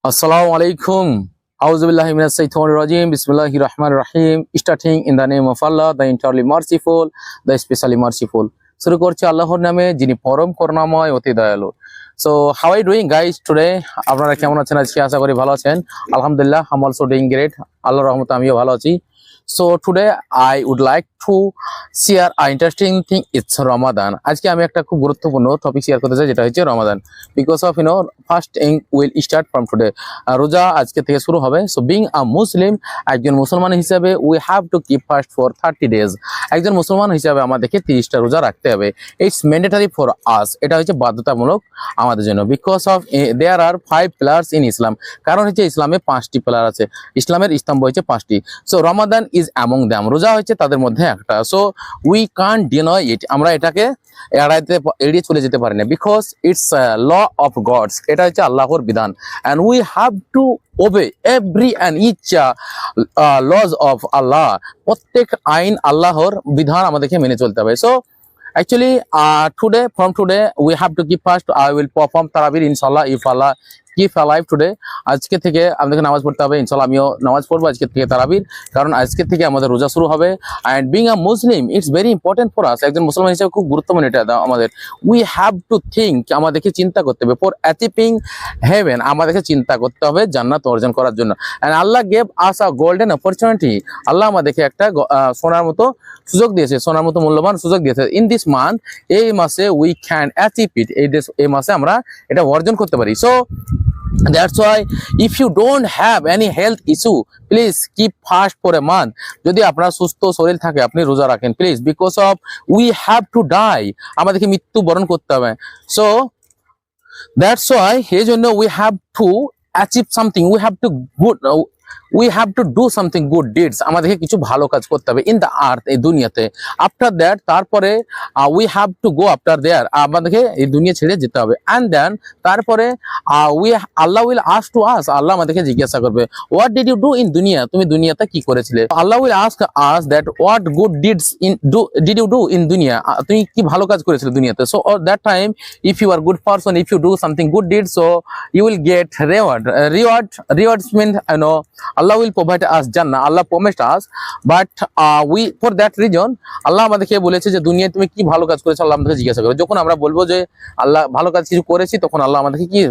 Assalamualaikum. Auzubillahi minash-shaitonir-rajim. Bismillahir-rahmanir-rahim. Starting in the name of Allah, the entirely merciful, the especially merciful. শুরু করছি আল্লাহর নামে যিনি পরম করুণাময় অতি দয়ালু। So how are you doing guys today? আপনারা কেমন আছেন আজকে? আশা করি ভালো আছেন। আলহামদুলিল্লাহ, I'm also doing great. আল্লাহর রহমতে আমিও ভালো আছি। So today I would like to share an interesting thing. It's Ramadan. আজকে আমি একটা খুব গুরুত্বপূর্ণ টপিক শেয়ার করতে চাই, যেটা হচ্ছে রমাদান। Because of fasting will start from today. রোজা আজকে থেকে শুরু হবে। So being a Muslim, একজন মুসলমান হিসেবে we have to keep fast for 30 days. একজন মুসলমান হিসেবে আমাদেরকে 30টা রোজা রাখতে হবে। It's mandatory for us. এটা হচ্ছে বাধ্যতামূলক আমাদের জন্য। Because of there are 5 pillars in Islam. কারণ হচ্ছে ইসলামে 5টি পিলার আছে। ইসলামের স্তম্ভ হচ্ছে 5টি। So Ramadan is among them. রোজা হচ্ছে তাদের মধ্যে একটা। So we can't deny it. আমরা এটাকে এড়িয়ে চলে যেতে পারি না। Because it's a law of God's. এটা হচ্ছে আল্লাহর বিধান। And we have to obey every and each laws of Allah. প্রত্যেক আইন আল্লাহর বিধান আমাদেরকে মেনে চলতে হবে। So actually from today we have to keep fast. I will perform tarawih inshallah if Allah keep alive today. আজকে থেকে আমাদেরকে নামাজ পড়তে হবে ইনশাআল্লাহ। আমিও নামাজ পড়বো আজকে থেকে তারাবির, কারণ আজকে থেকে আমাদের রোজা শুরু হবে। and being a Muslim, it's very important for us. একজন মুসলমান হিসেবে খুব গুরুত্বপূর্ণ এটা আমাদের। we have to think, আমাদেরকে চিন্তা করতে হবে for achieving heaven, আমাদেরকে চিন্তা করতে হবে জান্নাত অর্জন করার জন্য। and Allah gave us a golden opportunity. আল্লাহ আমাদেরকে একটা সোনার মতো সুযোগ দিয়েছে, সোনার মতো মূল্যবান সুযোগ দিয়েছে। in this month, এই মাসে we can achieve it. এই মাসে আমরা এটা অর্জন করতে পারি। so that's why if you don't have any health issue, please keep fast for a month. যদি আপনার সুস্থ শরীর থাকে আপনি রোজা রাখেন please. because of we have to die, আমাদেরকে মৃত্যু বরণ করতে হবে। so that's why এই জন্য we have to achieve something, we have to do something good deeds. আমাদেরকে কিছু ভালো কাজ করতে হবে in the earth, এই দুনিয়াতে। after that তারপরে we have to go after there, আমাদেরকে এই দুনিয়া ছেড়ে যেতে হবে। and then তারপরে Allah will ask to us, আল্লাহ আমাদেরকে জিজ্ঞাসা করবে what did you do in দুনিয়া, তুমি দুনিয়াতে কি করেছিলে। Allah will ask us that what good deeds did you do in দুনিয়া, তুমি কি ভালো কাজ করেছিলে দুনিয়াতে। so at that time if you are good person, if you do something good deeds, so you will get rewards means Allah will provide us Jannah. Allah promised us, but we for that reason Allah আমাদেরকে বলেছে যে দুনিয়ায় তুমি কি ভালো কাজ করেছো আল্লাহ আমাদেরকে জিজ্ঞাসা করে। যখন আমরা বলবো যে আল্লাহ ভালো কাজ কিছু করেছি, তখন আল্লাহ আমাদেরকে কি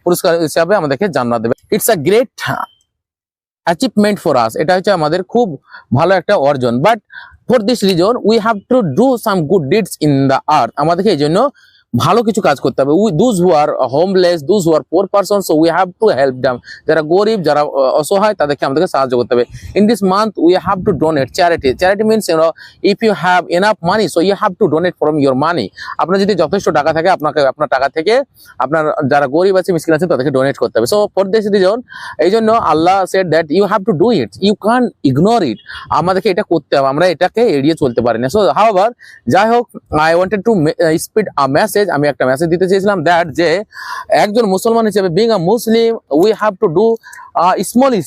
পুরস্কার হিসাবে আমাদেরকে জান্নাত দেবে। It's a great achievement for us, এটা হচ্ছে আমাদের খুব ভালো একটা অর্জন। But for this reason we have to do some good deeds in the earth, আমাদেরকে এই জন্য ভালো কিছু কাজ করতে হবে। those who are homeless, those who are poor persons, so we have to help them. যারা গরিব, যারা অসহায়, তাদেরকে আমাদেরকে সাহায্য করতে হবে। in this month we have to donate charity means if you have enough money, so you have to donate from your money. আপনার যদি যথেষ্ট টাকা থাকে আপনার টাকা থেকে আপনার যারা গরিব আছে, মিসকিন আছে, তাদেরকে ডোনেট করতে হবে। so for this reason এই জন্য আল্লাহ said that you have to do it, you can't ignore it. আমাদেরকে এটা করতে হবে, আমরা এটাকে এড়িয়ে চলতে পারি না। so however, যাই হোক, I wanted to speak a message, আমি একটা মেসেজ দিতে চেয়েছিলাম দ্যাট যে একজন মুসলমান হিসেবে being a Muslim we have to do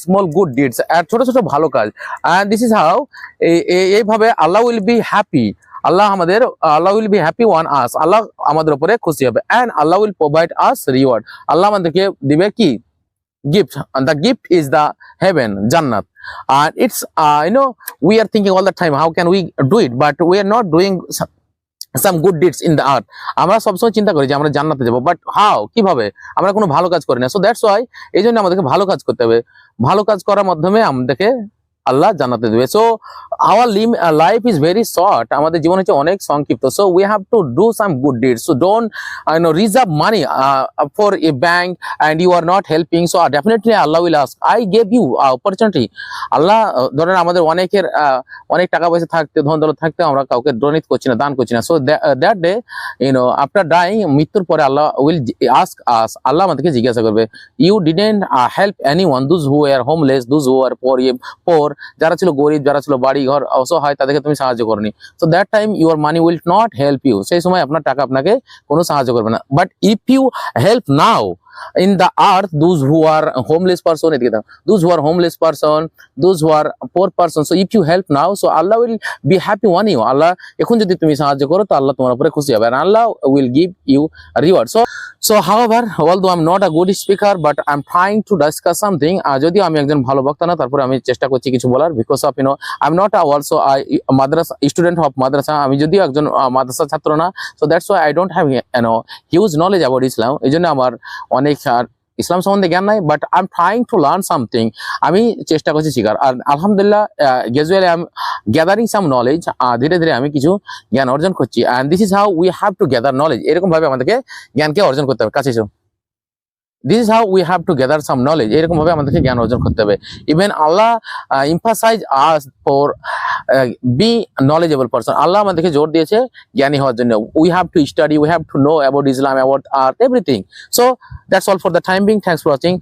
small good deeds, ছোট ছোট ভালো কাজ। এন্ড দিস ইজ হাউ, এইভাবে Allah will be happy, Allah will be happy on us, আল্লাহ আমাদের উপরে খুশি হবে। And Allah will provide us reward, আল্লাহ আমাদেরকে দিবে কি gift, and the gift is the heaven, Jannat. And it's we are thinking all the time how can we do it, but we are not doing some good deeds in the earth. আমরা সবসময় চিন্তা করি যে আমরা জান্নাতে যাব, but how, কিভাবে, আমরা কোনো ভালো কাজ করি না। সো দ্যাটস ওয়াই এই জন্য আমাদেরকে ভালো কাজ করতে হবে। ভালো কাজ করার মাধ্যমে আমাদেরকে আল্লাহ জান্নাতে দেবে। So our life is very short, আমাদের জীবন হচ্ছে অনেক সংক্ষিপ্ত। So we have to do some good deeds. So don't reserve money for a bank and you are not helping. So definitely Allah will ask, I gave you opportunity. আল্লাহ ধরেন আমাদের অনেকের অনেক টাকা পয়সা থাকতে, ধন দৌলত থাকতে আমরা কাউকে ডোনেট করছি না, দান করছি না। So that day after dying, মৃত্যুর পরে আল্লাহ উইল আস্ক আস, আল্লাহ আমাদেরকে জিজ্ঞাসা করবে you didn't help anyone, those who are homeless, those who are poor, যারা ছিল গরিব, যারা ছিল বাড়ি ঘর অসহায়, তাদেরকে তুমি সাহায্য করনি। So that time your money will not help you, সেই সময় আপনার টাকা আপনাকে কোনো সাহায্য করবে না। But if you help now, in the earth, those who are homeless person, those who are homeless person, those who are poor person. So if you help now, so Allah will be happy on you. Allah এখন যদি তুমি সাহায্য করো তো আল্লাহ তোমার উপরে খুশি হবে, and Allah will give you a reward. So however, although I'm not a good speaker, but I'm trying to discuss something. যদিও আমি একজন ভালো বক্তা না, তারপরে আমি চেষ্টা করছি কিছু বলার, because of I'm not also a madrasa student of madrasa. আমি যদিও একজন মাদ্রাসা ছাত্র না, so that's why I don't have huge knowledge about Islam. এই জন্য আমার অনেক ইসলাম সম্বন্ধে জ্ঞান নাই, but I am trying to learn something. আমি চেষ্টা করছি শিখার, আর আলহামদুলিল্লাহ gradually I am gathering some knowledge. ধীরে ধীরে আমি কিছু জ্ঞান অর্জন করছি, and this is how we have two gather knowledge. এরকম ভাবে আমাদেরকে জ্ঞানকে অর্জন করতে হবে। কাছে এসো। This is how we have to gather some knowledge. এরকম ভাবে আমাদেরকে জ্ঞান অর্জন করতে হবে। Even Allah emphasize us for be knowledgeable person. আল্লাহ আমাদেরকে জোর দিয়েছে জ্ঞানী হওয়ার জন্য। We have to study, we have to know about Islam, about art, everything. So that's all for the time being. Thanks for watching.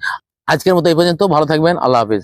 আজকের মতো এই পর্যন্ত। ভালো থাকবেন। আল্লাহ হাফিজ।